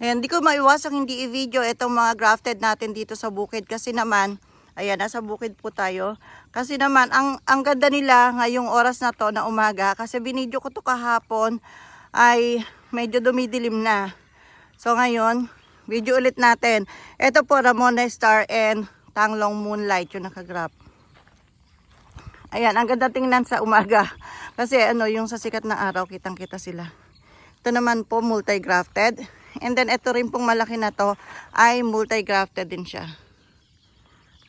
Ayan, di ko maiwasang hindi i-video itong mga grafted natin dito sa bukid kasi naman, ayan, nasa bukid po tayo. Kasi naman, ang ganda nila ngayong oras na to na umaga kasi binidyo ko to kahapon ay medyo dumidilim na. So ngayon, video ulit natin. Ito po, Ramona Star and Tanglong Moonlight yung nakagrap. Ayan, ang ganda tingnan sa umaga. Kasi yung sa sikat na araw, kitang-kita sila. Ito naman po, multi-grafted. And then, ito rin pong malaki na to ay multi-grafted din siya.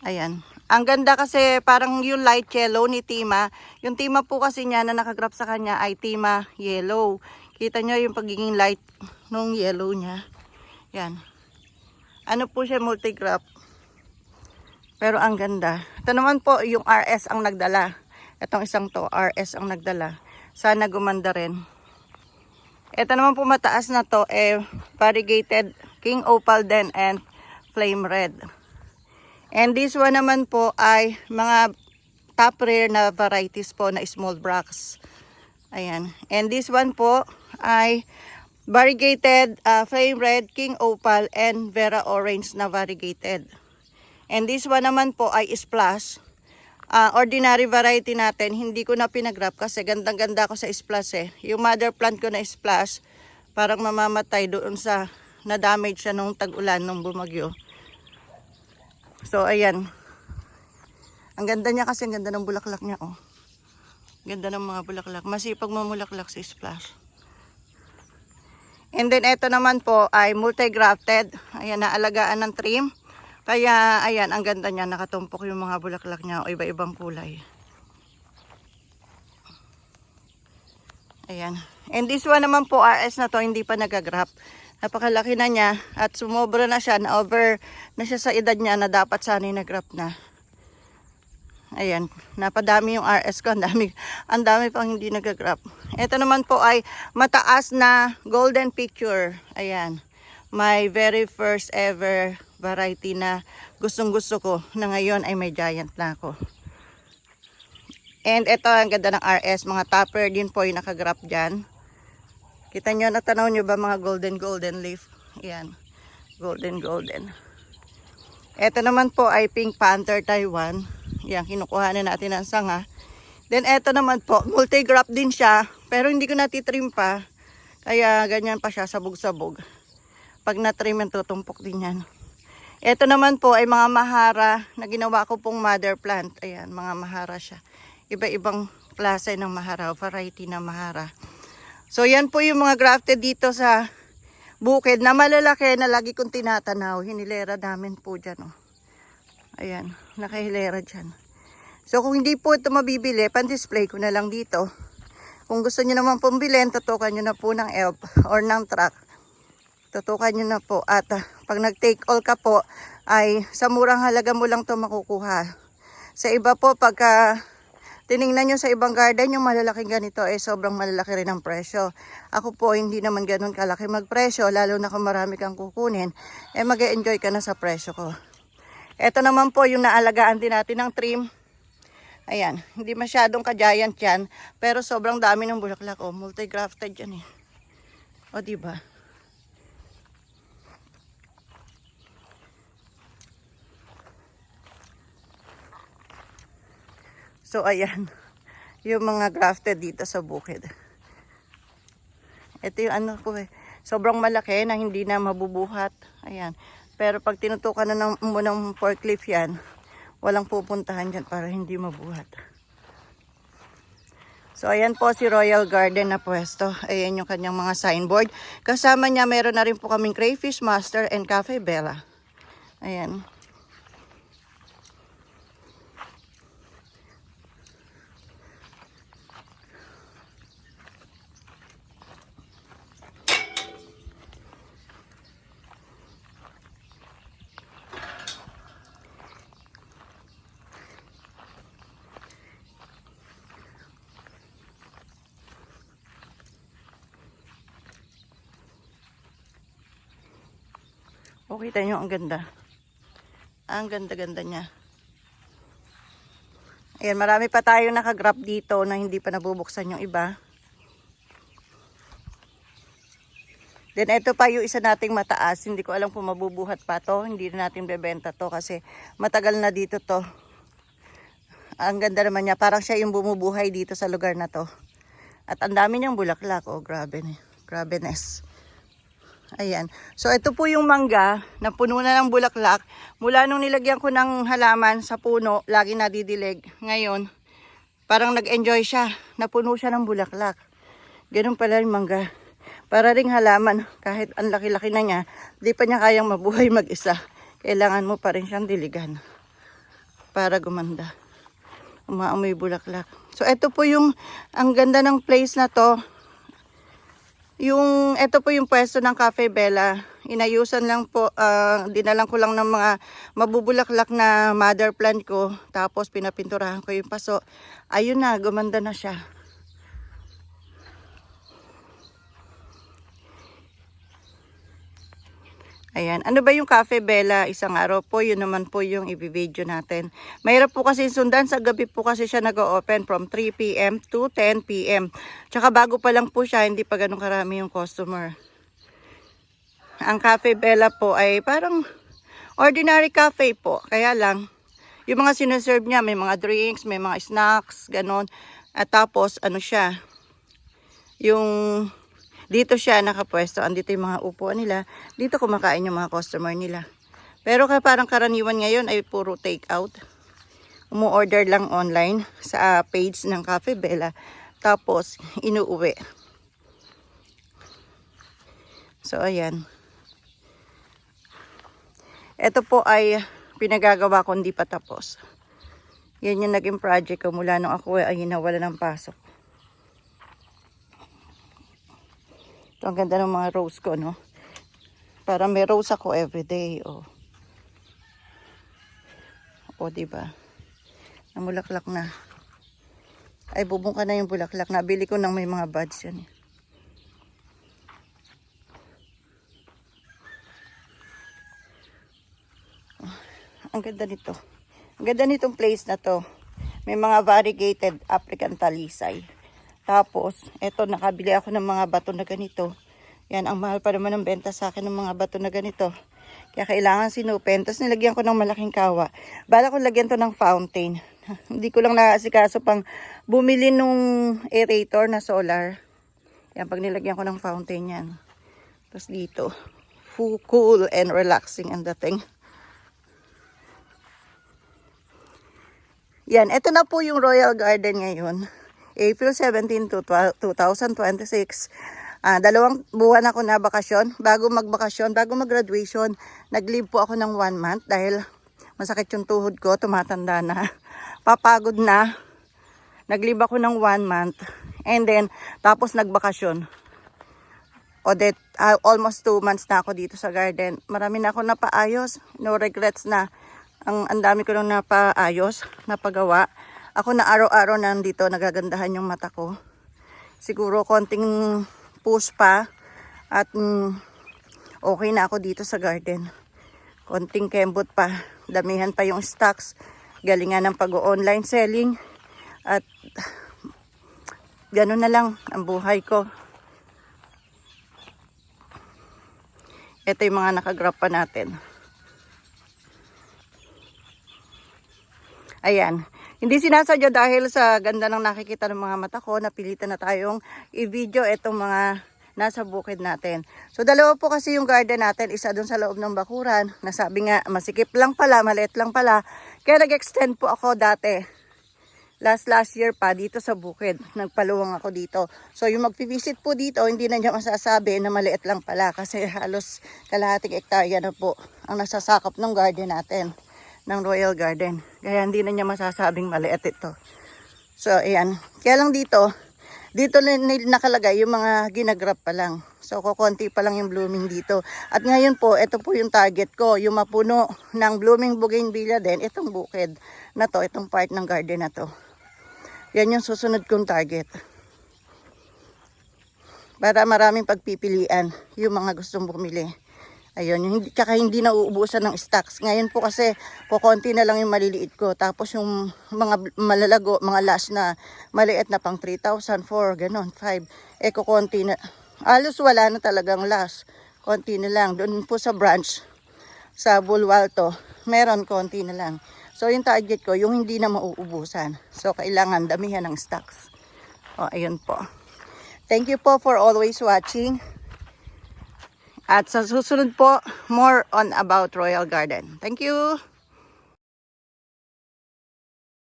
Ayan. Ang ganda kasi parang yung light yellow ni Tima. Yung Tima po kasi niya na nakagrap sa kanya ay Tima yellow. Kita nyo yung pagiging light nung yellow niya. Yan. Ano po siya, multi-grap. Pero ang ganda. Ito naman po yung RS ang nagdala. Itong isang to, RS ang nagdala. Sana gumanda rin. Ito naman po mataas na to, variegated King Opal din and Flame Red. And this one naman po ay mga top rare na varieties po na small bracts. Ayan. And this one po ay variegated Flame Red, King Opal, and Vera Orange na variegated. And this one naman po ay splash. Ordinary variety natin, hindi ko na pinagrap kasi gandang-ganda ko sa splash eh. Yung mother plant ko na splash, parang mamamatay doon sa na-damage siya nung tag-ulan, nung bumagyo. So, ayan. Ang ganda niya kasi, ang ganda ng bulaklak niya, oh. Ganda ng mga bulaklak. Masipag mamulaklak sa splash. And then, ito naman po ay multi-grafted. Ayan, naalagaan ng trim. Kaya, ayan, ang ganda niya. Nakatumpok yung mga bulaklak niya o iba-ibang kulay. Ayan. And this one naman po, RS na to, hindi pa nagagrap. Napakalaki na niya at sumobra na siya, na-over na siya sa edad niya na dapat sana nagrap na. Ayan, napadami yung RS ko. Ang dami pang hindi nagagrap. Ito naman po ay mataas na golden picture. Ayan. My very first ever variety na gustong-gusto ko na ngayon ay may giant na ako. And ito ang ganda ng RS, mga topper din po yung nakagrap dyan. Kita nyo, natanaw nyo ba mga golden leaf? Ayan, golden. Ito naman po ay Pink Panther Taiwan. Yan, kinukuha na natin ang sanga. Then ito naman po, multi-grap din siya, pero hindi ko natitrim pa. Kaya ganyan pa siya, sabog-sabog. Pag natrim yan, tutumpok din yan. Ito naman po ay mga mahara na ginawa ko pong mother plant. Ayan, mga mahara siya. Iba-ibang klase ng mahara, variety ng mahara. So yan po yung mga grafted dito sa bukid na malalaki na lagi kong tinatanaw. Hinilera namin po dyan. Oh. Ayan, nakahilera dyan. So kung hindi po ito mabibili, pan-display ko na lang dito. Kung gusto nyo naman pong bilhin, tutukan nyo na po ng elf or ng truck. Tutukan nyo na po at pag nag-take all ka po ay sa murang halaga mo lang to makukuha. Sa iba po pagka tiningnan nyo sa ibang garden yung malalaking ganito sobrang malalaki rin ang presyo. Ako po hindi naman ganun kalaki magpresyo lalo na kung marami kang kukunin mag-e-enjoy ka na sa presyo ko. Ito naman po yung naalagaan din natin ng trim. Ayan, hindi masyadong ka-giant yan pero sobrang dami ng bulaklak. Multi-grafted yan eh. O diba? So, ayan. Yung mga grafted dito sa bukid. Ito yung ano ko sobrang malaki na hindi na mabubuhat. Ayan. Pero pag tinutukan na mo ng forklift yan, walang pupuntahan dyan para hindi mabuhat. So, ayan po si Royal Garden na pwesto. Ayan yung kanyang mga signboard. Kasama niya, meron na rin po kaming Crayfish Master and Cafe Bella. Ayan. O, kita nyo, ang ganda. Ang ganda-ganda niya. Ayan, marami pa tayong nakagrap dito na hindi pa nabubuksan yung iba. Then ito pa yung isa nating mataas. Hindi ko alam kung mabubuhat pa to. Hindi na natin bebenta to kasi matagal na dito to. Ang ganda naman niya. Parang siya yung bumubuhay dito sa lugar na to. At ang dami niyang bulaklak. Oh, grabe na. Grabeness. Ayan. So ito po yung mangga na puno na ng bulaklak. Mula nung nilagyan ko ng halaman sa puno, lagi nadidilig. Ngayon, parang nag-enjoy siya. Napuno siya ng bulaklak. Ganun pala yung mangga. Para ring halaman, kahit ang laki-laki na niya, di pa niya kayang mabuhay mag-isa. Kailangan mo pa rin siyang diligan para gumanda. Umaamoy bulaklak. So ito po yung, ang ganda ng place na to. Ito po yung pwesto ng Cafe Bella. Inayusan lang po, dinalang ko lang ng mga mabubulaklak na mother plant ko. Tapos pinapinturahan ko yung paso. Ayun na, gumanda na siya. Ayan. Ano ba yung Cafe Bella? Isang araw po, yun naman po yung i-video natin. Mahirap po kasi sundan. Sa gabi po kasi siya nag-open from 3 p.m. to 10 p.m. Tsaka bago pa lang po siya, hindi pa ganun karami yung customer. Ang Cafe Bella po ay parang ordinary cafe po. Kaya lang, yung mga sineserve niya, may mga drinks, may mga snacks, ganun. At tapos, ano siya, yung... Dito siya nakapwesto, andito yung mga upuan nila. Dito kumakain yung mga customer nila. Pero parang karaniwan ngayon ay puro take out. Umu-order lang online sa page ng Cafe Bella. Tapos inuuwi. So ayan. Ito po ay pinagagawa ko, hindi pa tapos. Yan yung naging project ko mula nung ako ay nawala ng pasok. Ang ganda ng mga rose ko, no? Para may rose ako everyday, oh. O, diba? Namulaklak na. Ay, bubungka na yung bulaklak. Nabili ko nang may mga buds yan. Oh, ang ganda nito. Ang ganda nitong place na to. May mga variegated African talisay. Tapos, eto, nakabili ako ng mga bato na ganito. Yan, ang mahal pa naman ng benta sa akin ng mga bato na ganito. Kaya kailangan sinupin. Tapos nilagyan ko ng malaking kawa. Bala ko lagyan to ng fountain. Hindi ko lang naasikaso pang bumili nung aerator na solar. Yan, pag nilagyan ko ng fountain yan. Tapos dito, cool and relaxing ang dating. Yan, ito na po yung Royal Garden ngayon. April 17 to 2026. 2 buwan ako na bakasyon. Bago magbakasyon, bago mag-graduation, nag-leave po ako ng 1 month dahil masakit yung tuhod ko, tumatanda na. Papagod na. Nag-leave ako ng 1 month. And then, tapos nagbakasyon. Almost 2 months na ako dito sa garden. Marami na ako napaayos. No regrets na. Ang dami ko nang napaayos, napagawa. Ako na araw-araw nandito, nagagandahan yung mata ko. Siguro konting push pa at okay na ako dito sa garden. Konting kembot pa, damihan pa yung stocks, galingan ng pag-online selling at gano'n na lang ang buhay ko. Ito yung mga nakagrap pa natin. Ayan. Hindi sinasadya dahil sa ganda ng nakikita ng mga mata ko, napilitan na tayong i-video itong mga nasa bukid natin. So dalawa po kasi yung garden natin, isa dun sa loob ng bakuran, nasabi nga masikip lang pala, maliit lang pala. Kaya nag-extend po ako dati. Last year pa dito sa bukid, nagpaluwang ako dito. So yung magpi-visit po dito, hindi na niya masasabi na maliit lang pala kasi halos kalahating hektarya na po ang nasasakop ng garden natin, ng Royal Garden. Kaya hindi na niya masasabing maliit ito. So ayan, kaya lang dito nakalagay yung mga ginagrap pa lang. So kukunti pa lang yung blooming dito. At ngayon po, ito po yung target ko, yung mapuno ng blooming bougainvillea din, itong bukid na to, itong part ng garden na to. Yan yung susunod kong target. Para maraming pagpipilian yung mga gustong bumili. Ayun, tsaka hindi na uubusan ng stocks. Ngayon po kasi, kukunti na lang yung maliliit ko. Tapos yung mga malalago, mga last na maliit na pang 3,000, 4, ganon, 5. Kukunti na. Halos wala na talagang last. Konti na lang. Doon po sa branch, sa Bulwalto, meron konti na lang. So, yung target ko, yung hindi na mauubusan. So, kailangan damihan ng stocks. O, ayun po. Thank you po for always watching. At sa susunod po, more on about Royal Garden. Thank you!